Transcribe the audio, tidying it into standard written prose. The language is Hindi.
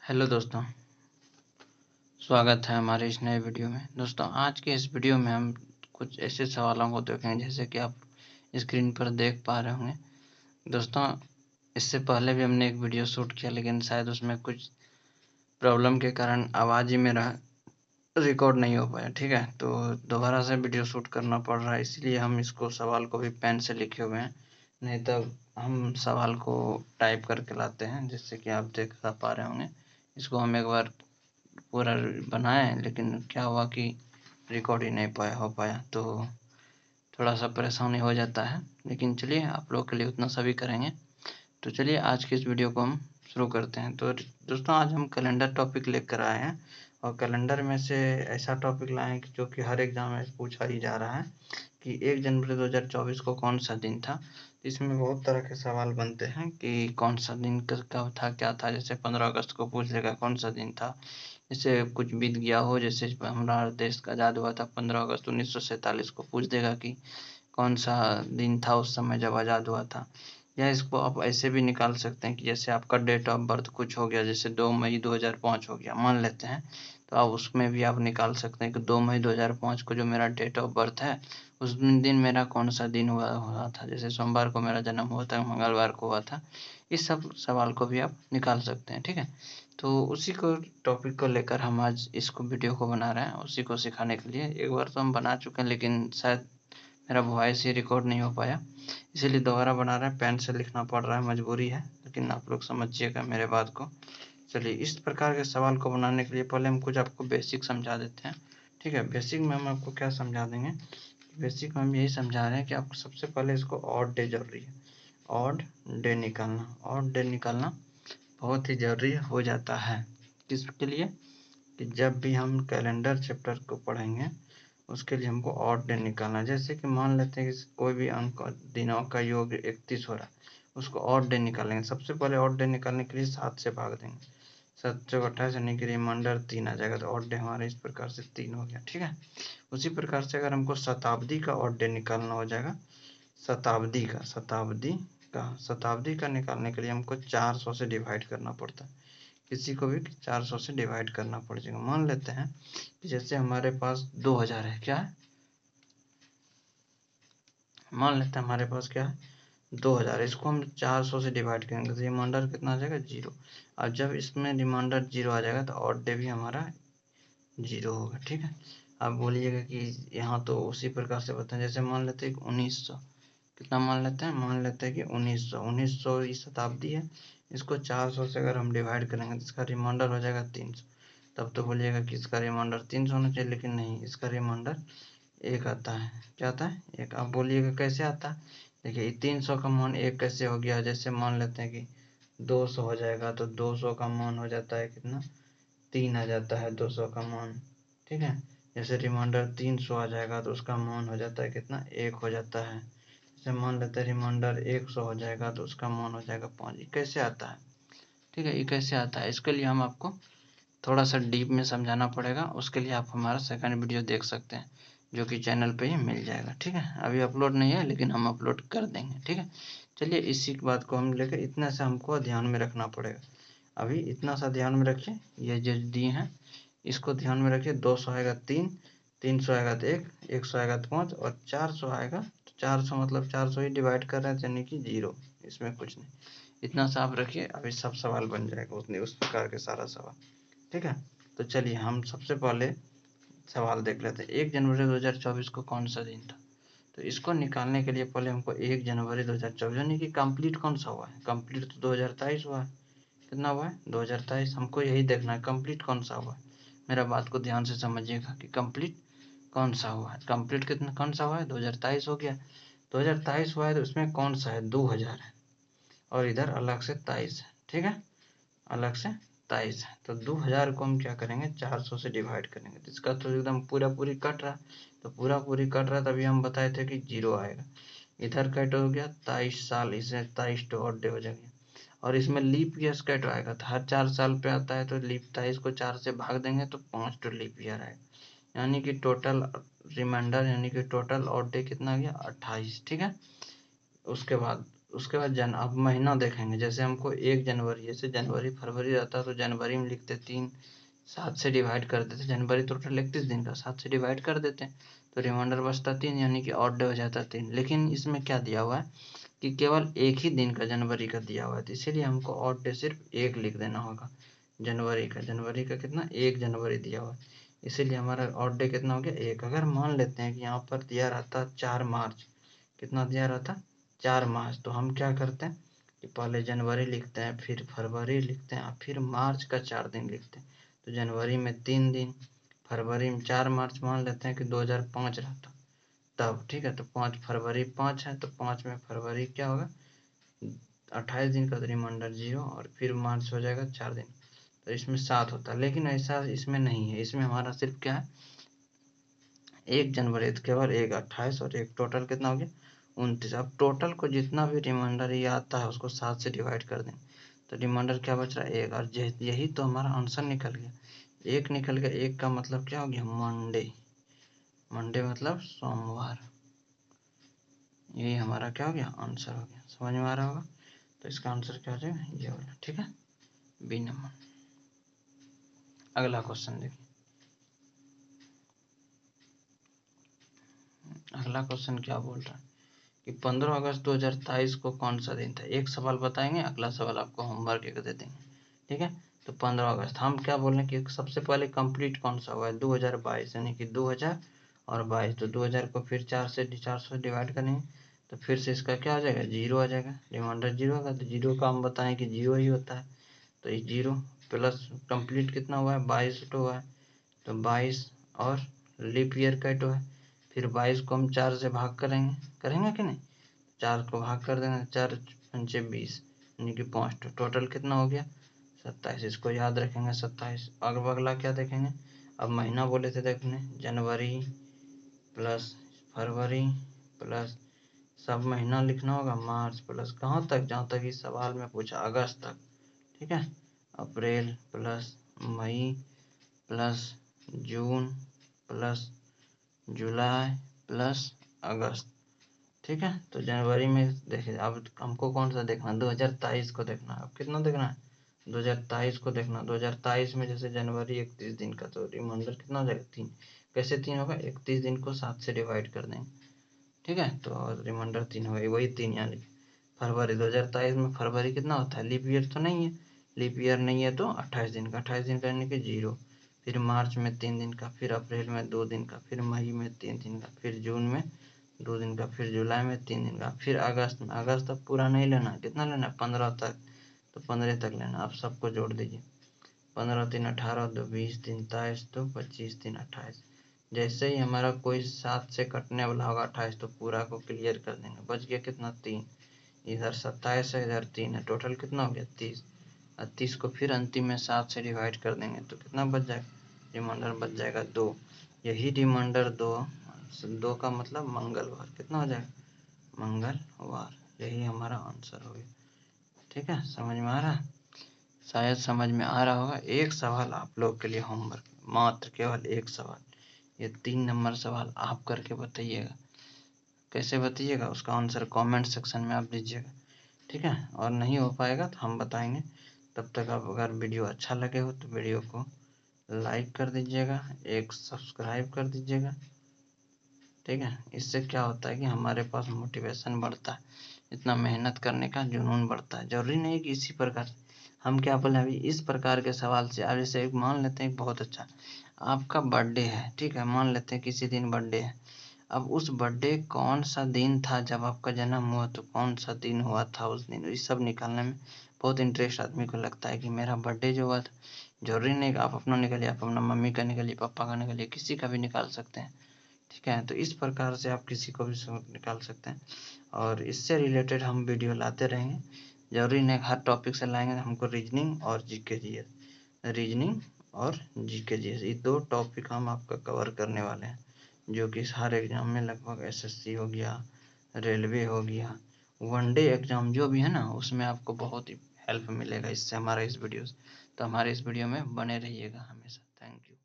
हेलो दोस्तों, स्वागत है हमारे इस नए वीडियो में। दोस्तों, आज के इस वीडियो में हम कुछ ऐसे सवालों को देखेंगे जैसे कि आप स्क्रीन पर देख पा रहे होंगे। दोस्तों, इससे पहले भी हमने एक वीडियो शूट किया, लेकिन शायद उसमें कुछ प्रॉब्लम के कारण आवाज़ ही मेरा रिकॉर्ड नहीं हो पाया। ठीक है, तो दोबारा से वीडियो शूट करना पड़ रहा है, इसलिए हम इसको सवाल को भी पेन से लिखे हुए हैं, नहीं तब हम सवाल को टाइप करके लाते हैं, जिससे कि आप देख पा रहे होंगे। इसको हम एक बार पूरा बनाए, लेकिन क्या हुआ कि रिकॉर्ड ही नहीं हो पाया, तो थोड़ा सा परेशानी हो जाता है। लेकिन चलिए, आप लोग के लिए उतना सभी करेंगे। तो चलिए, आज की इस वीडियो को हम शुरू करते हैं। तो दोस्तों, आज हम कैलेंडर टॉपिक लेकर आए हैं, और कैलेंडर में से ऐसा टॉपिक लाए हैं कि जो कि हर एग्जाम में पूछा ही जा रहा है कि 1 जनवरी 2024 को कौन सा दिन था। इसमें बहुत तरह के सवाल बनते हैं कि कौन सा दिन कब था, क्या था। जैसे 15 अगस्त को पूछ लेगा कौन सा दिन था। जैसे कुछ बीत गया हो, जैसे हमारा देश का आज़ाद हुआ था 15 अगस्त 1947 को, पूछ देगा कि कौन सा दिन था उस समय जब आज़ाद हुआ था। या इसको आप ऐसे भी निकाल सकते हैं कि जैसे आपका डेट ऑफ बर्थ कुछ हो गया, जैसे 2 मई 2005 हो गया मान लेते हैं, तो आप उसमें भी आप निकाल सकते हैं कि 2 मई 2005 को जो मेरा डेट ऑफ बर्थ है, उस दिन मेरा कौन सा दिन हुआ था। जैसे सोमवार को मेरा जन्म हुआ था, मंगलवार को हुआ था। इस सब सवाल को भी आप निकाल सकते हैं। ठीक है, तो उसी को टॉपिक को लेकर हम आज इसको वीडियो को बना रहे हैं, उसी को सिखाने के लिए। एक बार तो हम बना चुके हैं, लेकिन शायद मेरा वॉइस ही रिकॉर्ड नहीं हो पाया, इसीलिए दोबारा बना रहे हैं। पेन से लिखना पड़ रहा है, मजबूरी है, लेकिन आप लोग समझिएगा मेरे बात को। चलिए, इस प्रकार के सवाल को बनाने के लिए पहले हम कुछ आपको बेसिक समझा देते हैं। ठीक है, बेसिक में हम आपको क्या समझा देंगे। बेसिक में हम यही समझा रहे हैं कि आपको सबसे पहले इसको ऑड डे जरूरी है। ऑड डे निकालना, ऑड डे निकालना बहुत ही ज़रूरी हो जाता है। किसके लिए? कि जब भी हम कैलेंडर चैप्टर को पढ़ेंगे, उसके लिए हमको ऑड डे निकालना है। जैसे कि मान लेते हैं कि कोई भी अंक दिनों का योग 31 हो रहा है, उसको ऑड डे निकालेंगे। सबसे पहले ऑड डे निकालने के लिए 7 से भाग देंगे। 7 चौक 28 यानी कि रिमाइंडर 3 आ जाएगा, तो ऑड डे हमारा इस प्रकार से 3 हो गया। ठीक है, उसी प्रकार से अगर हमको शताब्दी का ऑड डे निकालना हो जाएगा, शताब्दी का निकालने के लिए हमको 400 से डिवाइड करना पड़ता है। किसी को भी 400 से डिवाइड करना पड़ जाएगा। मान लेते हैं कि जैसे हमारे पास 2000 है, क्या है, मान लेते हैं हमारे पास क्या है 2000। इसको हम 400 से डिवाइड करेंगे तो रिमाइंडर कितना आ जाएगा, 0। और जब इसमें रिमाइंडर 0 आ जाएगा तो ऑड डे भी हमारा 0 होगा। ठीक है, अब बोलिएगा कि यहाँ तो उसी प्रकार से बताएं। जैसे मान लेते हैं कि 1900, कितना मान लेते हैं, मान लेते हैं कि 1900 ये शताब्दी है। इसको 400 से अगर हम डिवाइड करेंगे तो इसका रिमाइंडर हो जाएगा 300। तब तो बोलिएगा कि इसका रिमाइंडर 300 होना चाहिए, लेकिन नहीं, इसका रिमाइंडर 1 आता है। क्या आता है, 1। आप बोलिएगा कैसे आता है। देखिए, 300 का मान 1 कैसे हो गया। जैसे मान लेते हैं कि 200 हो जाएगा, तो 200 का मान हो जाता है कितना, 3 आ जाता है 200 का मान। ठीक है, जैसे रिमाइंडर 300 आ जाएगा तो उसका मान हो जाता है कितना, 1 हो जाता है। जैसे मान लेते हैं रिमाइंडर 100 हो जाएगा तो उसका मान हो जाएगा 5। ये कैसे आता है। ठीक है, ये कैसे आता है, इसके लिए हम आपको थोड़ा सा डीप में समझाना पड़ेगा। उसके लिए आप हमारा सेकंड वीडियो देख सकते हैं, जो कि चैनल पे ही मिल जाएगा। ठीक है, अभी अपलोड नहीं है, लेकिन हम अपलोड कर देंगे। ठीक है, चलिए, इसी बात को हम लेकर इतना से हमको ध्यान में रखना पड़ेगा। अभी इतना सा ध्यान में रखिए, ये जो दिए हैं इसको ध्यान में रखिए। 200 आएगा 3, 300 आएगा तो 1, 100 आएगा तो 5, और 400 आएगा तो 400 मतलब 400 ही डिवाइड कर रहे हैं, यानी कि 0। इसमें कुछ नहीं, इतना सा आप रखिए, अभी सब सवाल बन जाएगा उतने उस प्रकार के सारा सवाल। ठीक है, तो चलिए हम सबसे पहले सवाल देख लेते हैं। 1 जनवरी 2024 को कौन सा दिन था। तो इसको निकालने के लिए पहले हमको 1 जनवरी 2024 यानी कि कंप्लीट कौन सा हुआ है। कंप्लीट तो 2023 हुआ है। कितना हुआ है, 2023। हमको यही देखना है कंप्लीट कौन सा हुआ है। मेरा बात को ध्यान से समझिएगा कि कंप्लीट कौन सा हुआ है। कंप्लीट कितना कौन सा हुआ है, 2023 हो गया। 2023 हुआ है तो उसमें कौन सा है, 2000 है, और इधर अलग से 23 है। ठीक है, अलग से 23 है, तो 2000 को हम क्या करेंगे, 400 से डिवाइड करेंगे। तो इसका तो एकदम पूरा पूरी कट रहा, तो पूरा पूरी कट रहा, तभी हम बताए थे कि 0 आएगा। इधर कट हो गया 23 साल, इसे 23 तो और डे हो जाएंगे। और इसमें लीप ईयर कट आएगा, तो हर 4 साल पे आता है, तो लीप 23 को 4 से भाग देंगे तो 5 तो लीप ईयर आएगा, यानी कि टोटल रिमाइंडर यानी कि टोटल और डे कितना आ गया, 28। ठीक है, उसके बाद उसके बाद अब महीना देखेंगे। जैसे हमको 1 जनवरी, जैसे जनवरी फरवरी रहता है तो जनवरी में लिखते 3, 7 से डिवाइड कर देते। जनवरी टोटल 31 दिन का, 7 से डिवाइड कर देते हैं तो रिमाइंडर बचता 3, यानी कि ऑड डे हो जाता 3। लेकिन इसमें क्या दिया हुआ है कि केवल एक ही दिन का जनवरी का दिया हुआ है, तो इसीलिए हमको ऑड डे सिर्फ 1 लिख देना होगा जनवरी का। जनवरी का कितना, 1 जनवरी दिया हुआ है, इसीलिए हमारा ऑड डे कितना हो गया, 1। अगर मान लेते हैं कि यहाँ पर दिया रहता 4 मार्च, कितना दिया रहता 4 मार्च, तो हम क्या करते हैं कि पहले जनवरी लिखते हैं, फिर फरवरी लिखते हैं, फिर मार्च का 4 दिन लिखते हैं। तो जनवरी में 3 दिन, फरवरी में 4 मार्च मान लेते हैं कि 2005 रहता तब, ठीक है। तो 5 फरवरी 5 है, तो 5 में फरवरी क्या होगा 28 दिन का, तो रिमाइंडर 0, और फिर मार्च हो जाएगा 4 दिन, तो इसमें 7 होता है। लेकिन ऐसा इसमें नहीं है, इसमें हमारा सिर्फ क्या है 1 जनवरी, तो केवल 1 28 और 1 टोटल कितना हो गया 29। अब टोटल को जितना भी रिमाइंडर ये आता है उसको 7 से डिवाइड कर दें, तो रिमाइंडर क्या बच रहा है 1, और यही तो हमारा आंसर निकल गया। 1 निकल गया, 1 का मतलब क्या हो गया मंडे, मंडे मतलब सोमवार। यही हमारा क्या हो गया आंसर हो गया। समझ में आ रहा होगा, तो इसका आंसर क्या हो जाएगा ये वाला, ठीक है, बी नंबर। अगला क्वेश्चन देखिए, अगला क्वेश्चन क्या बोल रहा है कि 15 अगस्त 2023 को कौन सा दिन था। एक सवाल बताएंगे, अगला सवाल आपको होमवर्क एक दे देंगे, ठीक है। तो 15 अगस्त हम क्या बोल रहे हैं कि सबसे पहले कंप्लीट कौन सा हुआ है 2022, यानी कि 2000 और 22, तो 2000 को फिर 400 डिवाइड करेंगे तो फिर से इसका क्या आ जाएगा 0 आ जाएगा, रिमाइंडर 0 होगा। तो 0 का हम बताएं कि 0 ही होता है, तो ये 0 प्लस कंप्लीट कितना हुआ है 22 टो हुआ है, तो 22 और लीप ईयर का टो है। फिर 22 को हम 4 से भाग करेंगे कि नहीं, 4 को भाग कर देंगे, 4 पंचे 20, यानी कि 5, टोटल कितना हो गया 27। इसको याद रखेंगे 27। अब अगला क्या देखेंगे, अब महीना बोले थे देखने, जनवरी प्लस फरवरी प्लस सब महीना लिखना होगा, मार्च प्लस कहाँ तक, जहाँ तक इस सवाल में पूछा अगस्त तक, ठीक है। अप्रैल प्लस मई प्लस जून प्लस जुलाई प्लस अगस्त, ठीक है। तो जनवरी में देखिए, अब हमको कौन सा देखना है 2023 को देखना है। अब कितना देखना है 2023 को देखना। 2023 में जैसे जनवरी 31 दिन का, तो रिमाइंडर कितना हो जाएगा 3। कैसे 3 होगा, 31 दिन को 7 से डिवाइड कर देंगे, ठीक है, तो रिमाइंडर 3 होगा, वही 3। यानी फरवरी 2023 में फरवरी कितना होता है, लीप ईयर तो नहीं है, लीप ईयर नहीं है तो 28 दिन का, 28 दिन का यानी कि 0। फिर मार्च में 3 दिन का, फिर अप्रैल में 2 दिन का, फिर मई में 3 दिन का, फिर जून में 2 दिन का, फिर जुलाई में 3 दिन का, फिर अगस्त में, अगस्त तक पूरा नहीं लेना, कितना लेना है 15 तक, तो 15 तक लेना। आप सबको जोड़ दीजिए, 15 3 18, 2 20, 3 23, 2 25, 3 28। जैसे ही हमारा कोई 7 से कटने वाला होगा 28, तो पूरा को क्लियर कर देंगे। बच गया कितना 3, इधर 27 है, इधर 3 है, टोटल कितना हो गया 30। और 30 को फिर अंतिम में 7 से डिवाइड कर देंगे तो कितना बच जाएगा, रिमाइंडर बच जाएगा 2। यही रिमाइंडर 2 का मतलब मंगलवार, कितना हो जाएगा मंगलवार। यही हमारा आंसर हो गया, ठीक है। समझ में आ रहा है, शायद समझ में आ रहा होगा। एक सवाल आप लोग के लिए होमवर्क, मात्र केवल एक सवाल, ये 3 नंबर सवाल आप करके बताइएगा। कैसे बताइएगा, उसका आंसर कमेंट सेक्शन में आप दीजिएगा, ठीक है। और नहीं हो पाएगा तो हम बताएंगे। तब तक आप अगर वीडियो अच्छा लगे हो तो वीडियो को लाइक कर दीजिएगा, एक सब्सक्राइब कर दीजिएगा, ठीक है। इससे क्या होता है कि हमारे पास मोटिवेशन बढ़ता है, इतना मेहनत करने का जुनून बढ़ता है। जरूरी नहीं कि इसी प्रकार हम क्या बोले अभी इस प्रकार के सवाल से आगे से मान लेते हैं बहुत अच्छा आपका बर्थडे है, ठीक है, मान लेते हैं किसी दिन बर्थडे है। अब उस बर्थडे कौन सा दिन था जब आपका जन्म हुआ, तो कौन सा दिन हुआ था उस दिन, इस सब निकालने में बहुत इंटरेस्ट आदमी को लगता है कि मेरा बर्थडे जो हुआ था। जरूरी नहीं कि आप अपना निकालिए, आप अपना मम्मी का निकालिए, पापा का निकालिए, किसी का भी निकाल सकते हैं, ठीक है। तो इस प्रकार से आप किसी को भी निकाल सकते हैं, और इससे रिलेटेड हम वीडियो लाते रहेंगे। जरूरी नहीं हर टॉपिक से लाएंगे, हमको रीजनिंग और जीके जीएस, रीजनिंग और जीके जीएस, ये 2 टॉपिक हम आपका कवर करने वाले हैं, जो कि हर एग्जाम में लगभग एसएससी हो गया, रेलवे हो गया, वनडे एग्जाम जो भी है ना, उसमें आपको बहुत ही हेल्प मिलेगा इससे, हमारा इस वीडियो से। तो हमारे इस वीडियो में बने रहिएगा हमेशा। Thank you.